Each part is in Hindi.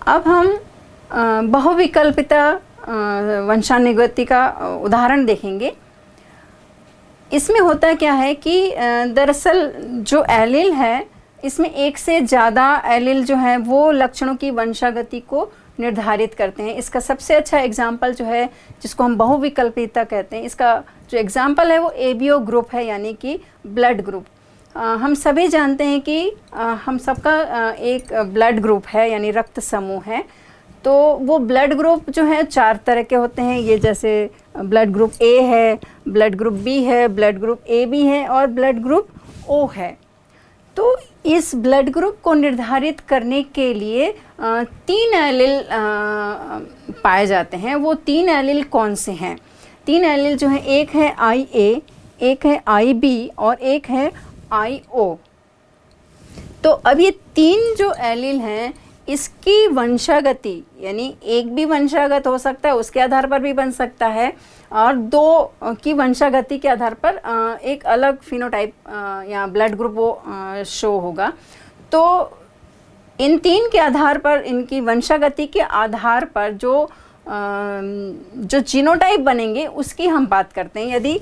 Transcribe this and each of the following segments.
अब हम बहुविकल्पिता वंशानुगति का उदाहरण देखेंगे। इसमें होता क्या है कि दरअसल जो एलील है, इसमें एक से ज़्यादा एलील जो है वो लक्षणों की वंशागति को निर्धारित करते हैं। इसका सबसे अच्छा एग्जाम्पल जो है, जिसको हम बहुविकल्पिता कहते हैं, इसका जो एग्जाम्पल है वो एबीओ ग्रुप है, यानी कि ब्लड ग्रुप। हम सभी जानते हैं कि हम सबका एक ब्लड ग्रुप है, यानी रक्त समूह है। तो वो ब्लड ग्रुप जो है 4 तरह के होते हैं। ये जैसे ब्लड ग्रुप ए है, ब्लड ग्रुप बी है, ब्लड ग्रुप ए बी है और ब्लड ग्रुप ओ है। तो इस ब्लड ग्रुप को निर्धारित करने के लिए 3 एलील पाए जाते हैं। वो 3 एलील कौन से हैं? 3 एलील जो हैं, एक है IA, एक है IB और एक है IO। तो अब ये 3 जो एलील हैं, इसकी वंशागति, यानी एक भी वंशागत हो सकता है, उसके आधार पर भी बन सकता है, और 2 की वंशागति के आधार पर एक अलग फिनोटाइप या ब्लड ग्रुप वो शो होगा। तो इन 3 के आधार पर, इनकी वंशागति के आधार पर जो जीनोटाइप बनेंगे उसकी हम बात करते हैं। यदि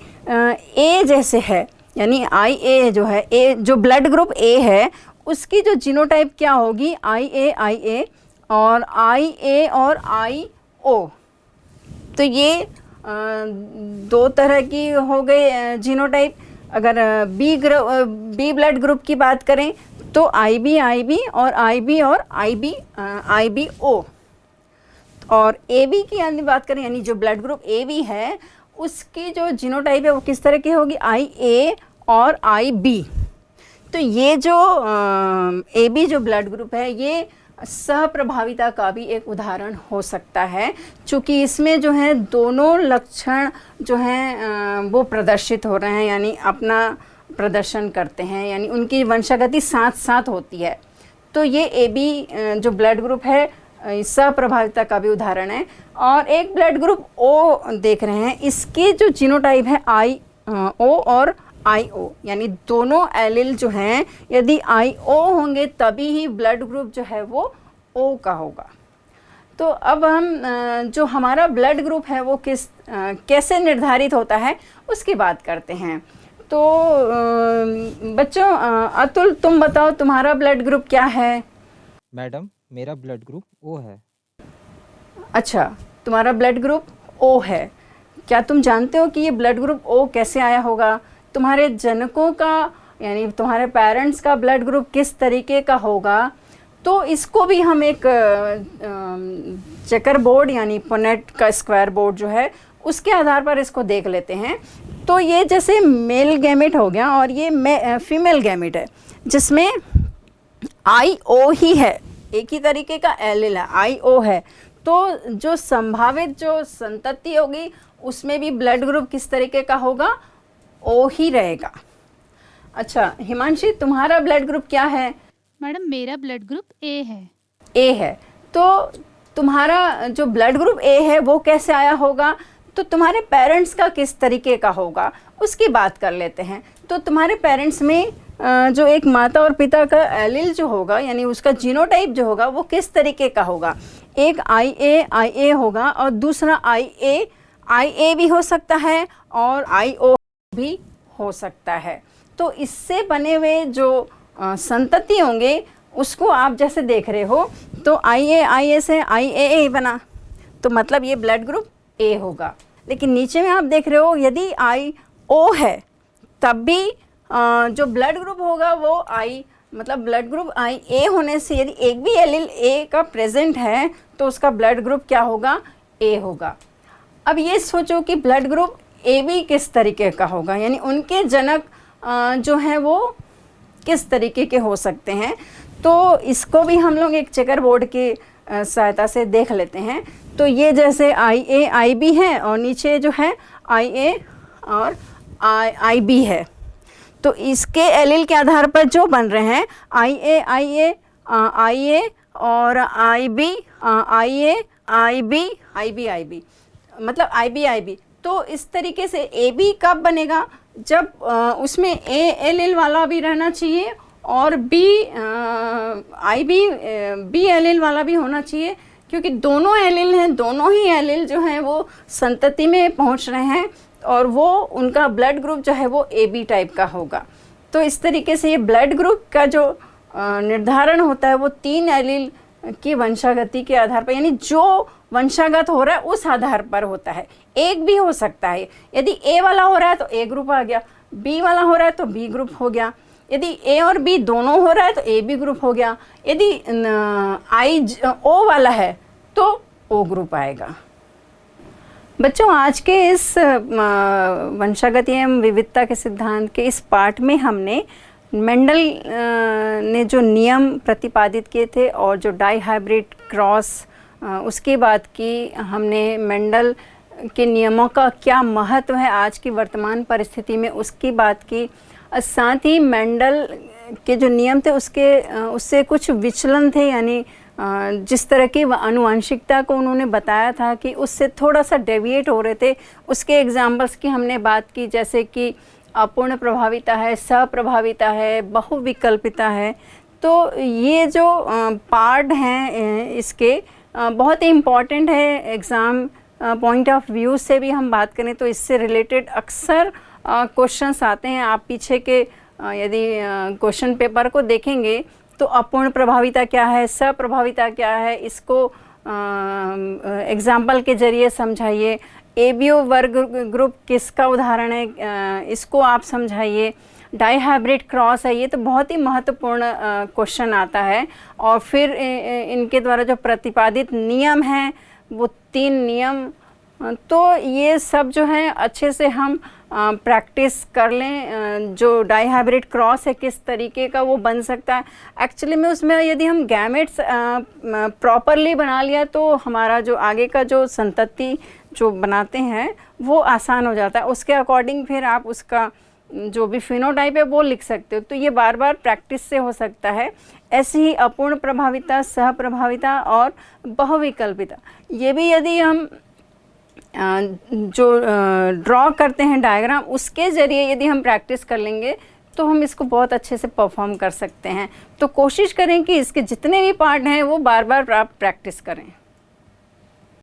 ए जैसे है, यानी IA जो है, ए जो ब्लड ग्रुप ए है, उसकी जो जीनोटाइप क्या होगी, IA और IA और IO। तो ये 2 तरह की हो गए जीनोटाइप। अगर बी ब्लड ग्रुप की बात करें तो IB और IB और IBO। और AB की यानी बात करें, यानी जो ब्लड ग्रुप AB है, उसकी जो जीनोटाइप है वो किस तरह की होगी, IA और IB। तो ये जो AB जो ब्लड ग्रुप है, ये सहप्रभाविता का भी एक उदाहरण हो सकता है, क्योंकि इसमें जो है दोनों लक्षण जो हैं वो प्रदर्शित हो रहे हैं, यानी अपना प्रदर्शन करते हैं, यानी उनकी वंशागति साथ साथ होती है। तो ये AB जो ब्लड ग्रुप है सहप्रभाविता का भी उदाहरण है। और एक ब्लड ग्रुप O देख रहे हैं, इसकी जो जीनोटाइप है IO और IO, यानी दोनों एलील जो हैं, यदि IO होंगे तभी ही ब्लड ग्रुप जो है वो O का होगा। तो अब हम जो हमारा ब्लड ग्रुप है वो कैसे निर्धारित होता है उसकी बात करते हैं। तो बच्चों, अतुल तुम बताओ, तुम्हारा ब्लड ग्रुप क्या है? मैडम, मेरा ब्लड ग्रुप O है। अच्छा, तुम्हारा ब्लड ग्रुप O है। क्या तुम जानते हो कि ये ब्लड ग्रुप O कैसे आया होगा? तुम्हारे जनकों का, यानी तुम्हारे पेरेंट्स का ब्लड ग्रुप किस तरीके का होगा? तो इसको भी हम एक चेकर बोर्ड, यानी पुनेट का स्क्वायर बोर्ड जो है, उसके आधार पर इसको देख लेते हैं। तो ये जैसे मेल गैमेट हो गया और ये फीमेल गैमेट है, जिसमें IO ही है, एक ही तरीके का एलील है, IO है। तो जो संभावित जो संतति होगी उसमें भी ब्लड ग्रुप किस तरीके का होगा, O ही रहेगा। अच्छा हिमांशी, तुम्हारा ब्लड ग्रुप क्या है? मैडम, मेरा ब्लड ग्रुप A है। A है। तो तुम्हारा जो ब्लड ग्रुप A है वो कैसे आया होगा? तो तुम्हारे पेरेंट्स का किस तरीके का होगा उसकी बात कर लेते हैं। तो तुम्हारे पेरेंट्स में जो एक माता और पिता का एलील जो होगा, यानी उसका जीनोटाइप जो होगा वो किस तरीके का होगा? एक IA होगा और दूसरा IA भी हो सकता है और IO भी हो सकता है। तो इससे बने हुए जो संतति होंगे उसको आप जैसे देख रहे हो, तो IA से IAA बना, तो मतलब ये ब्लड ग्रुप A होगा। लेकिन नीचे में आप देख रहे हो, यदि IO है तब भी जो ब्लड ग्रुप होगा वो मतलब ब्लड ग्रुप IA होने से यदि एक भी एलील A का प्रेजेंट है तो उसका ब्लड ग्रुप क्या होगा, A होगा। अब ये सोचो कि ब्लड ग्रुप AB किस तरीके का होगा, यानी उनके जनक जो हैं वो किस तरीके के हो सकते हैं। तो इसको भी हम लोग एक चेकर बोर्ड की सहायता से देख लेते हैं। तो ये जैसे IA IB है और नीचे जो है IA और IB है, तो इसके एलील के आधार पर जो बन रहे हैं IA और IB IB मतलब IB। तो इस तरीके से AB कब बनेगा, जब उसमें A एलील वाला भी रहना चाहिए और बी आई बी एलील वाला भी होना चाहिए, क्योंकि दोनों एलील हैं, दोनों ही एलील जो हैं वो संतति में पहुंच रहे हैं और वो उनका ब्लड ग्रुप जो है वो AB टाइप का होगा। तो इस तरीके से ये ब्लड ग्रुप का जो निर्धारण होता है वो 3 एलील की वंशागति के आधार पर, यानी जो वंशागत हो रहा है उस आधार पर होता है। एक भी हो सकता है, यदि A वाला हो रहा है तो A ग्रुप आ गया, B वाला हो रहा है तो B ग्रुप हो गया, यदि A और B दोनों हो रहा है तो AB ग्रुप हो गया, यदि O वाला है तो O ग्रुप आएगा। बच्चों, आज के इस वंशागति एवं विविधता के सिद्धांत के इस पार्ट में हमने मेंडल ने जो नियम प्रतिपादित किए थे और जो डाई हाइब्रिड क्रॉस उसकी बात की, हमने मेंडल के नियमों का क्या महत्व है आज की वर्तमान परिस्थिति में उसकी बात की। साथ ही मेंडल के जो नियम थे उससे कुछ विचलन थे, यानी जिस तरह की आनुवंशिकता को उन्होंने बताया था कि उससे थोड़ा सा डेविएट हो रहे थे, उसके एग्जाम्पल्स की हमने बात की, जैसे कि अपूर्ण प्रभाविता है, सप्रभाविता है, बहुविकल्पिता है। तो ये जो पार्ट हैं इसके बहुत ही इम्पॉर्टेंट है। एग्ज़ाम पॉइंट ऑफ व्यू से भी हम बात करें तो इससे रिलेटेड अक्सर क्वेश्चंस आते हैं। आप पीछे के यदि क्वेश्चन पेपर को देखेंगे तो अपूर्ण प्रभाविता क्या है, सप्रभाविता क्या है, इसको एग्जाम्पल के जरिए समझाइए। ABO वर्ग ग्रुप किसका उदाहरण है, इसको आप समझाइए। डाई हाइब्रिड क्रॉस है, ये तो बहुत ही महत्वपूर्ण क्वेश्चन आता है। और फिर इनके द्वारा जो प्रतिपादित नियम हैं वो 3 नियम, तो ये सब जो है अच्छे से हम प्रैक्टिस कर लें। जो डाई हाइब्रिड क्रॉस है किस तरीके का वो बन सकता है, एक्चुअली में उसमें यदि हम गैमेट्स प्रॉपरली बना लिया तो हमारा जो आगे का जो संतति जो बनाते हैं वो आसान हो जाता है। उसके अकॉर्डिंग फिर आप उसका जो भी फिनोटाइप है वो लिख सकते हो। तो ये बार बार प्रैक्टिस से हो सकता है। ऐसे ही अपूर्ण प्रभाविता, सहप्रभाविता और बहुविकल्पिता, ये भी यदि हम जो ड्रॉ करते हैं डायग्राम, उसके ज़रिए यदि हम प्रैक्टिस कर लेंगे तो हम इसको बहुत अच्छे से परफॉर्म कर सकते हैं। तो कोशिश करें कि इसके जितने भी पार्ट हैं वो बार बार आप प्रैक्टिस करें।